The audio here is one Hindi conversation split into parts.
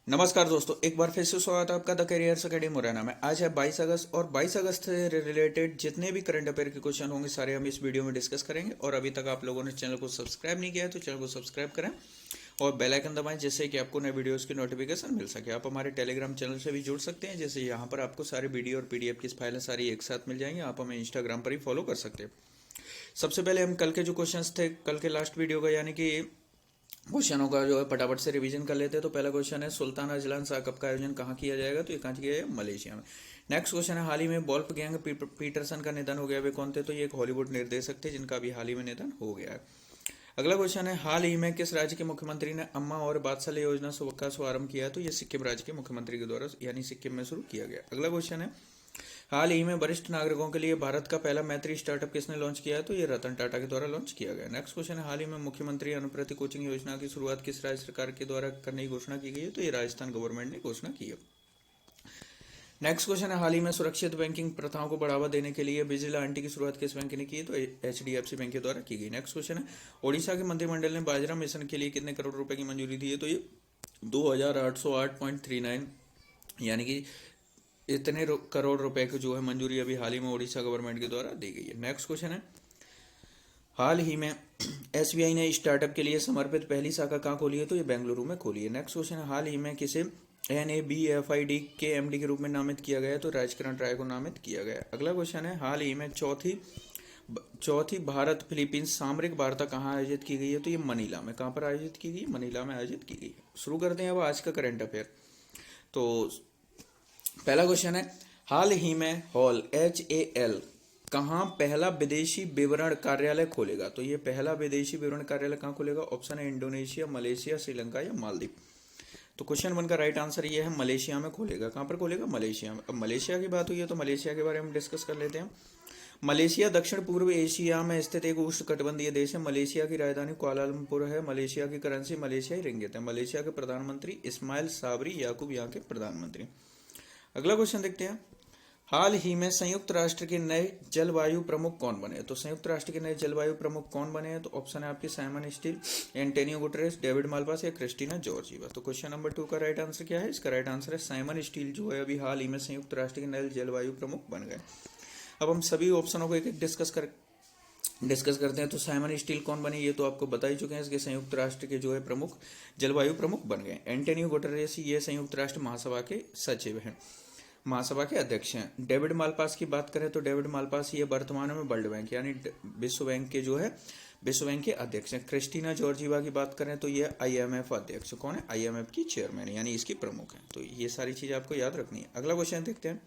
नमस्कार दोस्तों, एक बार फिर से स्वागत है आपका द करियर्स अकेडमी मुरैना में। आज है 22 अगस्त और 22 अगस्त से रिलेटेड जितने भी करंट अफेयर के क्वेश्चन होंगे सारे हम इस वीडियो में डिस्कस करेंगे। और अभी तक आप लोगों ने चैनल को सब्सक्राइब नहीं किया है तो चैनल को सब्सक्राइब करें और बेल आइकन दबाएं, जिससे कि आपको नए वीडियोस की नोटिफिकेशन मिल सके। आप हमारे टेलीग्राम चैनल से भी जुड़ सकते हैं, जैसे यहाँ पर आपको सारे वीडियो और पीडीएफ की फाइलें सारी एक साथ मिल जाएंगी। आप हमें इंस्टाग्राम पर ही फॉलो कर सकते हैं। सबसे पहले हम कल के जो क्वेश्चन थे, कल के लास्ट वीडियो का यानी कि क्वेश्चनों का जो है फटाफट से रिवीजन कर लेते हैं। तो पहला क्वेश्चन है, सुल्तान अजलान शाह कप का आयोजन कहाँ किया जाएगा? तो ये कहाँ किया जाएगा? मलेशिया में। नेक्स्ट क्वेश्चन है, हाल ही में वोल्फ गैंग पीटरसन का निधन हो गया, वे कौन थे? तो ये एक हॉलीवुड निर्देशक थे जिनका अभी हाल ही में निधन हो गया है। अगला क्वेश्चन है, हाल ही में किस राज्य के मुख्यमंत्री ने अम्मा और बात्सल योजना का शुभारंभ किया है? तो ये सिक्किम राज्य के मुख्यमंत्री के द्वारा यानी सिक्किम में शुरू किया गया। अगला क्वेश्चन है, हाल ही में वरिष्ठ नागरिकों के लिए भारत का पहला मैत्री स्टार्टअप किसने लॉन्च किया है? तो ये रतन टाटा के द्वारा लॉन्च किया गया। नेक्स्ट क्वेश्चन है, हाल ही में मुख्यमंत्री अनुप्रति कोचिंग योजना की शुरुआत किस राज्य सरकार के द्वारा करने की घोषणा की गई है? तो ये राजस्थान गवर्नमेंट ने घोषणा की है। नेक्स्ट क्वेश्चन है, हाल ही में सुरक्षित बैंकिंग प्रथाओं को बढ़ावा देने के लिए विजिला आंटी की शुरुआत किस बैंक ने की है? तो HDFC बैंक के द्वारा की गई। नेक्स्ट क्वेश्चन है, ओडिशा के मंत्रिमंडल ने बाजरा मिशन के लिए कितने करोड़ रुपए की मंजूरी दी है? तो ये 2808.39 यानी कि इतने करोड़ रुपए की जो है मंजूरी अभी हाल ही में ओडिशा गवर्नमेंट के द्वारा दी गई है। नेक्स्ट क्वेश्चन है, हाल ही में SBI ने स्टार्टअप के लिए समर्पित पहली शाखा कहाँ खोली है? तो ये बेंगलुरु में खोली है। नेक्स्ट क्वेश्चन है, हाल ही में किसे NABFID के MD के रूप में नामित किया गया है? तो राजकिरण राय को नामित किया गया। अगला क्वेश्चन है, हाल ही में चौथी भारत फिलीपींस सामरिक वार्ता कहाँ आयोजित की गई है? तो ये मनीला में। कहाँ पर आयोजित की गई? मनीला में आयोजित की गई। शुरू करते हैं अब आज का करंट अफेयर। तो पहला क्वेश्चन है, हाल ही में HAL कहाँ पहला विदेशी विवरण कार्यालय खोलेगा? तो ये पहला विदेशी विवरण कार्यालय कहाँ खोलेगा? ऑप्शन है इंडोनेशिया, मलेशिया, श्रीलंका या मालदीव। तो क्वेश्चन 1 का राइट आंसर ये है, मलेशिया में खोलेगा। कहाँ पर खोलेगा? मलेशिया में। अब मलेशिया की बात हुई है तो मलेशिया के बारे में डिस्कस कर लेते हैं। मलेशिया दक्षिण पूर्व एशिया में स्थित एक उष्णकटिबंधीय देश है। मलेशिया की राजधानी कुआलालंपुर है। मलेशिया की करेंसी मलेशियाई रिंगिट है। मलेशिया के प्रधानमंत्री इस्माइल साबरी याकूब यहाँ के प्रधानमंत्री। अगला क्वेश्चन देखते हैं, हाल ही में संयुक्त राष्ट्र के नए जलवायु प्रमुख कौन बने? तो संयुक्त राष्ट्र के नए जलवायु प्रमुख कौन बने हैं? तो ऑप्शन है आपके Simon Stiell, Antonio Guterres, David Malpass या क्रिस्टीना जॉर्जिवा। तो क्वेश्चन नंबर 2 का राइट आंसर क्या है? इसका राइट आंसर है साइमन स्टील जो है अभी हाल ही में संयुक्त राष्ट्र के नए जलवायु प्रमुख बन गए। अब हम सभी ऑप्शनों को एक एक डिस्कस करते हैं। तो साइमन स्टील कौन बने ये तो आपको बता ही चुके हैं, इसके संयुक्त राष्ट्र के जो है प्रमुख जलवायु प्रमुख बन गए। एंटोनियो गुटेरेस ये संयुक्त राष्ट्र महासभा के सचिव हैं, महासभा के अध्यक्ष हैं। डेविड माल्पास की बात करें तो डेविड माल्पास ये वर्तमान में वर्ल्ड बैंक यानी विश्व बैंक के जो है विश्व बैंक के अध्यक्ष हैं। क्रिस्टीना जॉर्जिवा की बात करें तो ये IMF अध्यक्ष कौन है? IMF की चेयरमैन यानी इसकी प्रमुख है। तो ये सारी चीजें आपको याद रखनी है। अगला क्वेश्चन देखते हैं,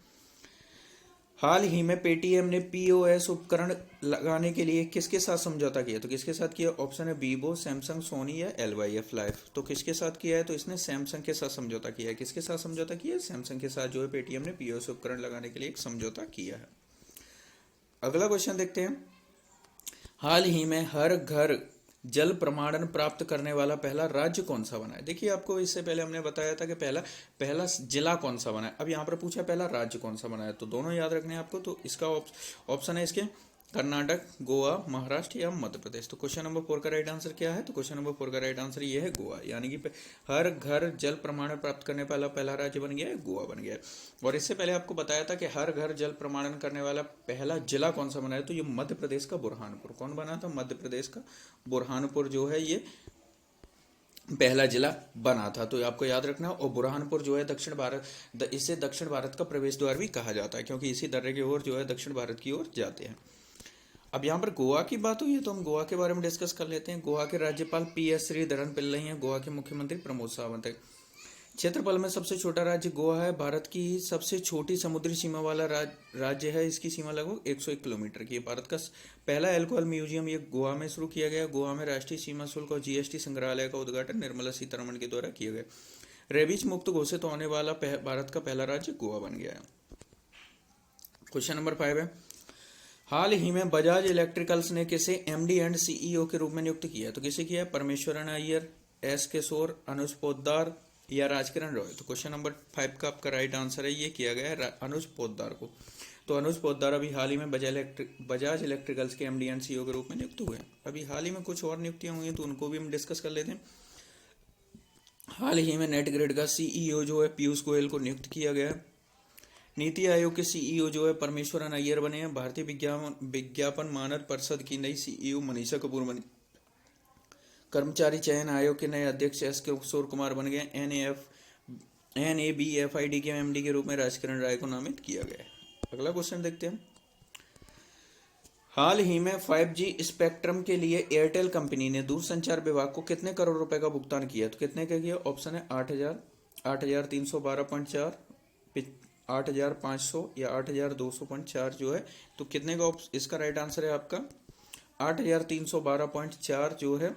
हाल ही में पेटीएम ने POS उपकरण लगाने के लिए किसके साथ समझौता किया? तो किसके साथ किया? ऑप्शन है वीवो, सैमसंग, सोनी या LYF लाइफ। तो किसके साथ किया है? तो इसने सैमसंग के साथ समझौता किया है। किसके साथ समझौता किया है? सैमसंग के साथ जो है पेटीएम ने POS उपकरण लगाने के लिए एक समझौता किया है। अगला क्वेश्चन देखते हैं, हाल ही में हर घर जल प्रमाणन प्राप्त करने वाला पहला राज्य कौन सा बना है? देखिए, आपको इससे पहले हमने बताया था कि पहला जिला कौन सा बना है। अब यहाँ पर पूछा पहला राज्य कौन सा बना है, तो दोनों याद रखने हैं आपको। तो इसका ऑप्शन है इसके कर्नाटक, गोवा, महाराष्ट्र या मध्य प्रदेश। तो क्वेश्चन नंबर 4 का राइट आंसर क्या है? तो क्वेश्चन नंबर 4 का राइट आंसर ये है गोवा, यानी कि हर घर जल प्रमाणन प्राप्त करने वाला पहला राज्य बन गया है, गोवा बन गया है। और इससे पहले आपको बताया था कि हर घर जल प्रमाणन करने वाला पहला जिला कौन सा बना है? तो ये मध्य प्रदेश का बुरहानपुर। कौन बना था? मध्य प्रदेश का बुरहानपुर जो है ये पहला जिला बना था। तो आपको याद रखना। और बुरहानपुर जो है दक्षिण भारत, इसे दक्षिण भारत का प्रवेश द्वार भी कहा जाता है, क्योंकि इसी दर्रे की ओर जो है दक्षिण भारत की ओर जाते हैं। अब यहाँ पर गोवा की बात हुई है तो हम गोवा के बारे में डिस्कस कर लेते हैं। गोवा के राज्यपाल PS श्रीधरन पिल्लई हैं। गोवा के मुख्यमंत्री प्रमोद सावंत है। क्षेत्रफल में सबसे छोटा राज्य गोवा है। भारत की सबसे छोटी समुद्री सीमा वाला राज्य है। इसकी सीमा लगभग 101 किलोमीटर की है। भारत का पहला अल्कोहल म्यूजियम ये गोवा में शुरू किया गया। गोवा में राष्ट्रीय सीमा शुल्क और GST संग्रहालय का उद्घाटन निर्मला सीतारमण के द्वारा किया गया। रेबीज मुक्त घोषित होने वाला भारत का पहला राज्य गोवा बन गया है। क्वेश्चन नंबर 5 है, हाल ही में बजाज इलेक्ट्रिकल्स ने किसे MD एंड CEO के रूप में नियुक्त किया है? तो किसे किया है? परमेश्वरन अय्यर, S किशोर, अनुज पोद्दार या राजकिरण रॉय। तो क्वेश्चन नंबर 5 का आपका राइट आंसर है ये किया गया है अनुज पोद्दार को। तो अनुज पोद्दार अभी हाल ही में बजाज इलेक्ट्रिकल्स के MD एंड CEO के रूप में नियुक्त हुए हैं। अभी हाल ही में कुछ और नियुक्तियां हुई हैं तो उनको भी हम डिस्कस कर लेते हैं। हाल ही में नेट ग्रिड का सीईओ जो है पीयूष गोयल को नियुक्त किया गया है। नीति आयोग के सीईओ जो है परमेश्वरन अय्यर बने हैं। भारतीय विज्ञापन मानक परिषद की नई सीईओ मनीषा कपूर बनी। कर्मचारी चयन आयोग के नए अध्यक्ष एस किशोर कुमार बन गए। NABFID के एमडी के रूप में राजकिरण राय को नामित किया गया है। अगला क्वेश्चन देखते हैं। हाल ही में 5G स्पेक्ट्रम के लिए एयरटेल कंपनी ने दूरसंचार विभाग को कितने करोड़ रुपए का भुगतान किया? तो कितने का किया? ऑप्शन है 8,000, 8,312.4, 8,500 या 8,200.4 जो है। तो कितने का इसका राइट आंसर है आपका 8,312.4 जो है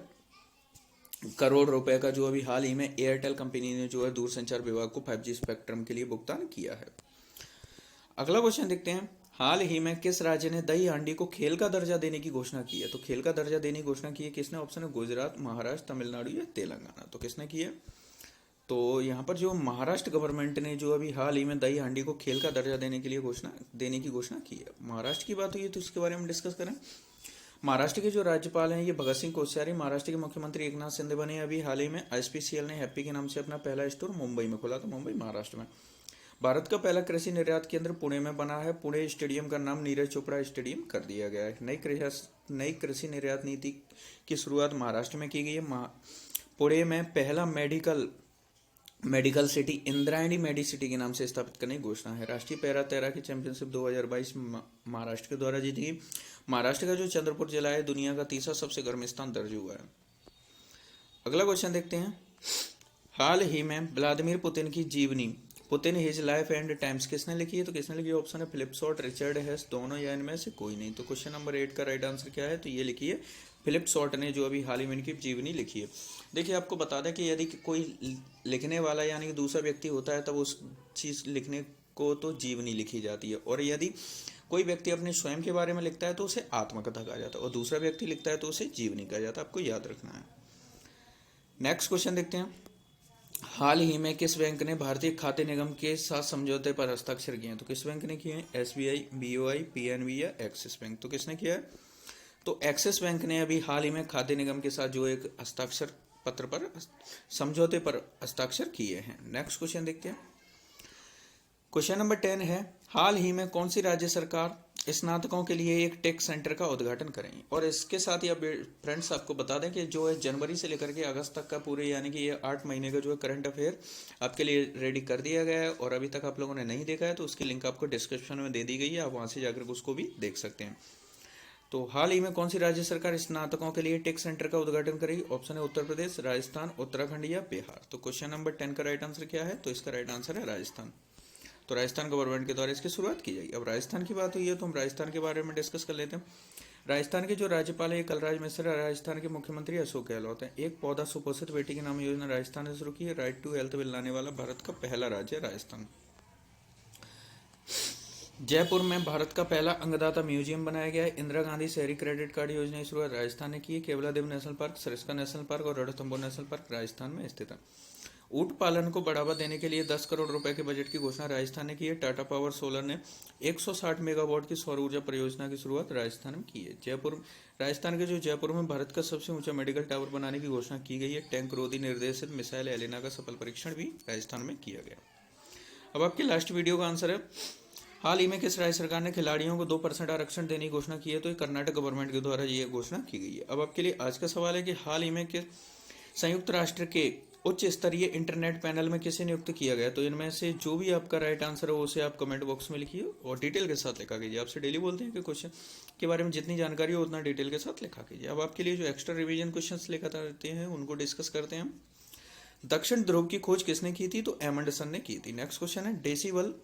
करोड़ रुपए का जो अभी हाल ही में एयरटेल कंपनी ने जो है दूरसंचार विभाग को 5G स्पेक्ट्रम के लिए भुगतान किया है। अगला क्वेश्चन देखते हैं। हाल ही में किस राज्य ने दही हांडी को खेल का दर्जा देने की घोषणा की है? तो खेल का दर्जा देने की घोषणा की है किसने? ऑप्शन है गुजरात, महाराष्ट्र, तमिलनाडु या तेलंगाना। तो किसने की है? तो यहाँ पर जो महाराष्ट्र गवर्नमेंट ने जो अभी हाल ही में दही हांडी को खेल का दर्जा देने की घोषणा की है। महाराष्ट्र की बात हुई है तो इसके बारे में डिस्कस करें। महाराष्ट्र के जो राज्यपाल हैं ये भगत सिंह कोश्यारी। महाराष्ट्र के मुख्यमंत्री एकनाथ शिंदे बने। अभी हाल ही में ISPCL ने हैप्पी के नाम से अपना पहला स्टोर मुंबई में खोला, तो मुंबई महाराष्ट्र में। भारत का पहला कृषि निर्यात केंद्र पुणे में बना है। पुणे स्टेडियम का नाम नीरज चोपड़ा स्टेडियम कर दिया गया है। नई कृषि निर्यात नीति की शुरुआत महाराष्ट्र में की गई है। पुणे में पहला मेडिकल सिटी इंद्रायणी मेडिसिटी के नाम से स्थापित करने की घोषणा है। राष्ट्रीय पैरा तैराकी चैंपियनशिप 2022 महाराष्ट्र के द्वारा जीती गई। महाराष्ट्र का जो चंद्रपुर जिला है दुनिया का तीसरा सबसे गर्म स्थान दर्ज हुआ है। अगला क्वेश्चन देखते हैं। हाल ही में व्लादिमीर पुतिन की जीवनी Putin his life and times किसने लिखी है? तो किसने लिखी है? ऑप्शन है फिलिप शॉर्ट, रिचर्ड हेस, दोनों या इनमें से कोई नहीं। तो क्वेश्चन नंबर 8 का राइट आंसर क्या है? तो ये लिखी है फिलिप शॉर्ट ने जो अभी हाल ही में इनकी जीवनी लिखी है। देखिए आपको बता दें कि यदि कोई लिखने वाला यानी कि दूसरा व्यक्ति होता है तब उस चीज लिखने को तो जीवनी लिखी जाती है, और यदि कोई व्यक्ति अपने स्वयं के बारे में लिखता है तो उसे आत्मकथा कहा जाता है, और दूसरा व्यक्ति लिखता है तो उसे जीवनी कहा जाता है। आपको याद रखना है। नेक्स्ट क्वेश्चन देखते हैं। हाल ही में किस बैंक ने भारतीय खाद्य निगम के साथ समझौते पर हस्ताक्षर किए हैं? तो किस बैंक ने किए हैं? SBI, BOI, PNB या एक्सिस बैंक। तो किसने किया है? तो एक्सिस बैंक ने अभी हाल ही में खाद्य निगम के साथ जो एक हस्ताक्षर पत्र पर समझौते पर हस्ताक्षर किए हैं। नेक्स्ट क्वेश्चन देखते हैं। क्वेश्चन नंबर 10 है। हाल ही में कौन सी राज्य सरकार स्नातकों के लिए एक टेक सेंटर का उद्घाटन करेंगे? और इसके साथ ही अब फ्रेंड्स आपको बता दें कि जो है जनवरी से लेकर के अगस्त तक का पूरे यानी कि ये 8 महीने का जो है करंट अफेयर आपके लिए रेडी कर दिया गया है, और अभी तक आप लोगों ने नहीं देखा है तो उसकी लिंक आपको डिस्क्रिप्शन में दे दी गई है, आप वहां से जाकर उसको भी देख सकते हैं। तो हाल ही में कौन सी राज्य सरकार स्नातकों के लिए टेक सेंटर का उद्घाटन करेगी? ऑप्शन है उत्तर प्रदेश, राजस्थान, उत्तराखंड या बिहार। तो क्वेश्चन नंबर 10 का राइट आंसर क्या है? तो इसका राइट आंसर है राजस्थान। तो राजस्थान गवर्नमेंट के द्वारा इसकी शुरुआत की जाएगी। अब राजस्थान की बात हुई है तो हम राजस्थान के बारे में डिस्कस कर लेते हैं। राजस्थान के जो राज्यपाल है कलराज मिश्र, राजस्थान के मुख्यमंत्री अशोक गहलोत हैं। एक पौधा सुपोषित बेटी के नाम योजना राजस्थान ने शुरू की है। राइट टू हेल्थ बिल लाने वाला भारत का पहला राज्य राजस्थान। जयपुर में भारत का पहला अंगदाता म्यूजियम बनाया गया है। इंदिरा गांधी शहरी क्रेडिट कार्ड योजना की शुरुआत राजस्थान ने की है। Keoladeo national park, Sariska national park और रणथंभौर नेशनल पार्क राजस्थान में स्थित है। ऊंट पालन को बढ़ावा देने के लिए 10 करोड़ रुपए के बजट की घोषणा राजस्थान ने की है। टाटा पावर सोलर ने 160 मेगावाट की सौर ऊर्जा परियोजना की शुरुआत राजस्थान में की है। राजस्थान के जो जयपुर में भारत का सबसे ऊंचा मेडिकल टावर बनाने की घोषणा की गई है। टैंक रोधी निर्देशित मिसाइल एलिना का सफल परीक्षण भी राजस्थान में किया गया। अब आपके लास्ट वीडियो का आंसर है। हाल ही में किस राज्य सरकार ने खिलाड़ियों को 2% आरक्षण देने की घोषणा की है? तो ये कर्नाटक गवर्नमेंट के द्वारा ये घोषणा की गई है। अब आपके लिए आज का सवाल है कि हाल ही में संयुक्त राष्ट्र के उच्च स्तरीय इंटरनेट पैनल में किसे नियुक्त किया गया? तो इनमें से जो भी आपका राइट आंसर है उसे आप कमेंट बॉक्स में लिखिए और डिटेल के साथ लिखा कीजिए। आपसे डेली बोलते हैं कि क्वेश्चन के बारे में जितनी जानकारी हो उतना डिटेल के साथ लिखा कीजिए। अब आपके लिए जो एक्स्ट्रा रिवीजन क्वेश्चंस लेकर आते हैं उनको डिस्कस करते हैं। दक्षिण ध्रुव की खोज किसने की थी? तो एमंडसन ने की थी। नेक्स्ट क्वेश्चन है डेसिबल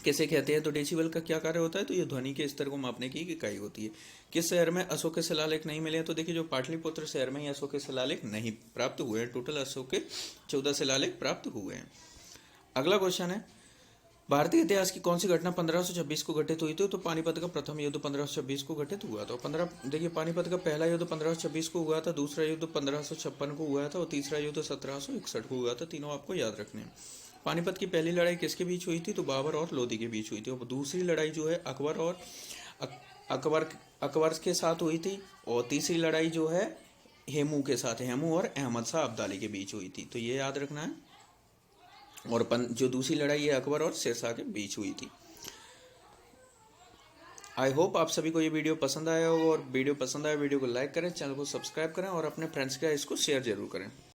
किसे कहते हैं? तो डेसिबल का क्या कार्य होता है? तो ये ध्वनि के स्तर को मापने की इकाई होती है। किस शहर में अशोक के शिलालेख नहीं मिले हैं? तो देखिए जो पाटलिपुत्र शहर में ही अशोक के शिलालेख नहीं प्राप्त हुए हैं। टोटल अशोक के 14 शिलालेख प्राप्त हुए हैं। अगला क्वेश्चन है भारतीय इतिहास की कौन सी घटना 1526 को घटित हुई थी? तो पानीपत का प्रथम युद्ध 1526 को घटित हुआ था। देखिए पानीपत का पहला युद्ध 1526 को हुआ था, दूसरा युद्ध 1556 को हुआ था और तीसरा युद्ध 1761 को हुआ था। तीनों आपको याद रखने हैं। पानीपत की पहली लड़ाई किसके बीच हुई थी? तो बाबर और लोधी के बीच हुई थी। और दूसरी लड़ाई जो है अकबर के साथ हुई थी, और तीसरी लड़ाई जो है हेमू के साथ, हेमू और अहमद शाह अब्दाली के बीच हुई थी, तो ये याद रखना है। और जो दूसरी लड़ाई है अकबर और शेरशाह के बीच हुई थी। आई होप आप सभी को ये वीडियो पसंद आया हो, और वीडियो पसंद आया वीडियो को लाइक करें, चैनल को सब्सक्राइब करें और अपने फ्रेंड्स के इसको शेयर जरूर करें।